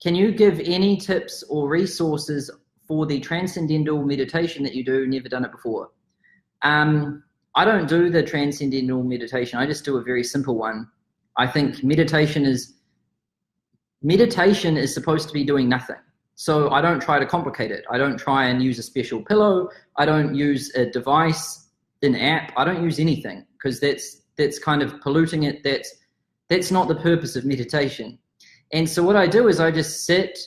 can you give any tips or resources for the transcendental meditation that you do? Never done it before. I don't do the transcendental meditation. I just do a very simple one. I think meditation is supposed to be doing nothing. So I don't try to complicate it. I don't try and use a special pillow. I don't use a device, an app. I don't use anything, because that's kind of polluting it. That's not the purpose of meditation. And so what I do is I just sit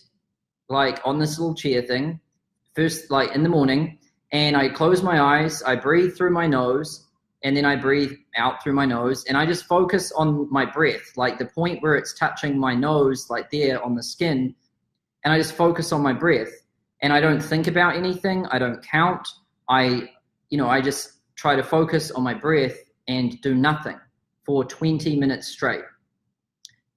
like on this little chair thing, first like in the morning, and I close my eyes, I breathe through my nose, and then I breathe out through my nose, and I just focus on my breath, like the point where it's touching my nose, like there on the skin, and I just focus on my breath, and I don't think about anything, I don't count, I just try to focus on my breath and do nothing for 20 minutes straight.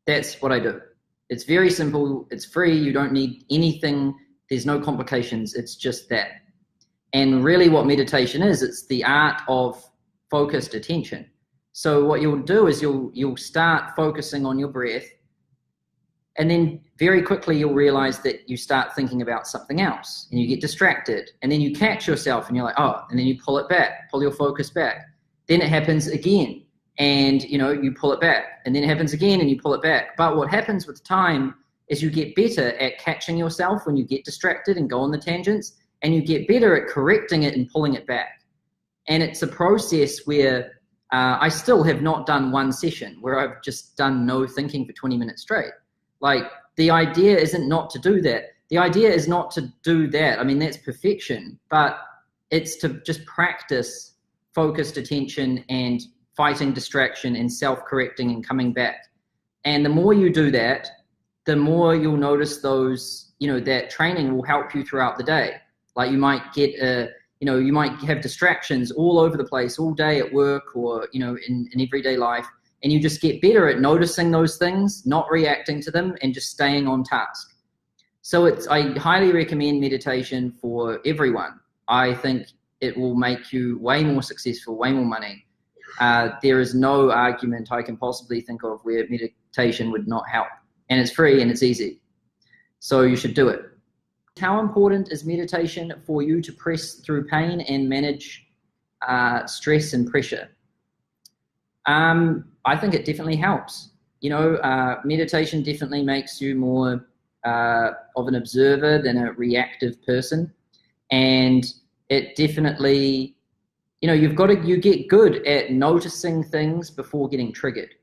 That's what I do. It's very simple, it's free, you don't need anything, there's no complications, it's just that. And really what meditation is, it's the art of focused attention. So what you'll do is you'll start focusing on your breath, and then very quickly you'll realize that you start thinking about something else and you get distracted, and then you catch yourself and you're like, oh, and then you pull it back, pull your focus back. Then it happens again, and you pull it back, and then it happens again and you pull it back. But what happens with time is you get better at catching yourself when you get distracted and go on the tangents, and you get better at correcting it and pulling it back. And it's a process where I still have not done one session where I've just done no thinking for 20 minutes straight. Like, the idea isn't not to do that. The idea is not to do that. I mean, that's perfection, but it's to just practice focused attention and fighting distraction and self-correcting and coming back. And the more you do that, the more you'll notice those, that training will help you throughout the day. Like, you might get you might have distractions all over the place all day at work or, in everyday life. And you just get better at noticing those things, not reacting to them, and just staying on task. So I highly recommend meditation for everyone. I think it will make you way more successful, way more money. There is no argument I can possibly think of where meditation would not help. And it's free and it's easy. So you should do it. How important is meditation for you to press through pain and manage stress and pressure? I think it definitely helps. Meditation definitely makes you more of an observer than a reactive person. And it definitely, you get good at noticing things before getting triggered.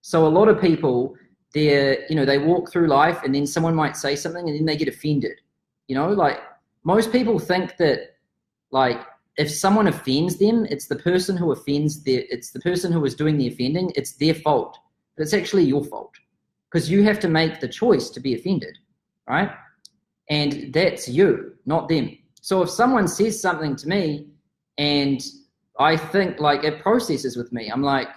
So a lot of people, they walk through life and then someone might say something and then they get offended. Like, most people think that, like, if someone offends them, it's the person who it's the person who is doing the offending, it's their fault. But it's actually your fault, because you have to make the choice to be offended, right? And that's you, not them. So if someone says something to me and I think, like, it processes with me, I'm like,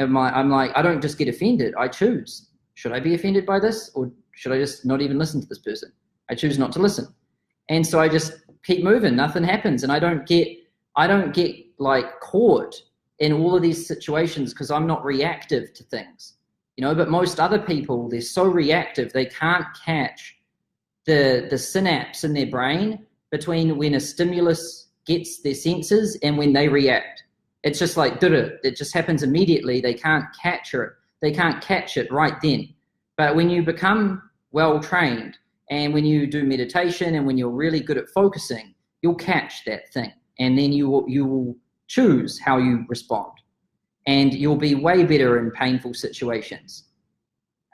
I don't just get offended, I choose. Should I be offended by this, or should I just not even listen to this person? I choose not to listen. And so I just keep moving, nothing happens. And I don't get like caught in all of these situations because I'm not reactive to things, but most other people, they're so reactive, they can't catch the synapse in their brain between when a stimulus gets their senses and when they react. It's just like, it just happens immediately. They can't catch it. They can't catch it right then. But when you become well-trained, and when you do meditation and when you're really good at focusing, you'll catch that thing. And then you will choose how you respond. And you'll be way better in painful situations.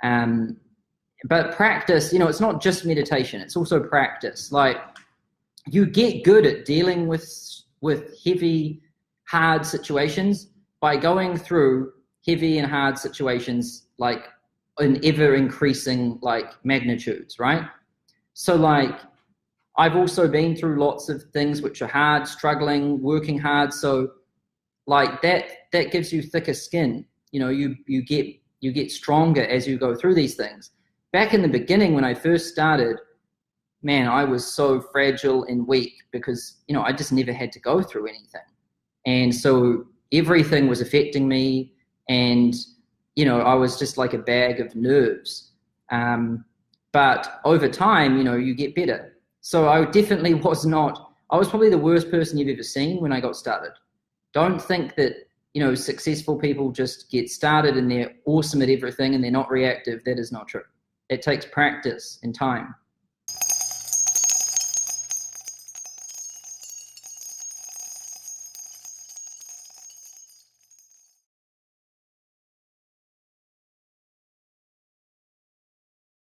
But practice, it's not just meditation, it's also practice. Like, you get good at dealing with heavy, hard situations by going through heavy and hard situations, like in ever increasing like magnitudes, right? So like, I've also been through lots of things which are hard, struggling, working hard. So like that gives you thicker skin. You get stronger as you go through these things. Back in the beginning, when I first started, man, I was so fragile and weak because, I just never had to go through anything. And so everything was affecting me, and, I was just like a bag of nerves. But but over time, you know, you get better. So I definitely was not, I was probably the worst person you've ever seen when I got started. Don't think that, you know, successful people just get started and they're awesome at everything and they're not reactive. That is not true. It takes practice and time.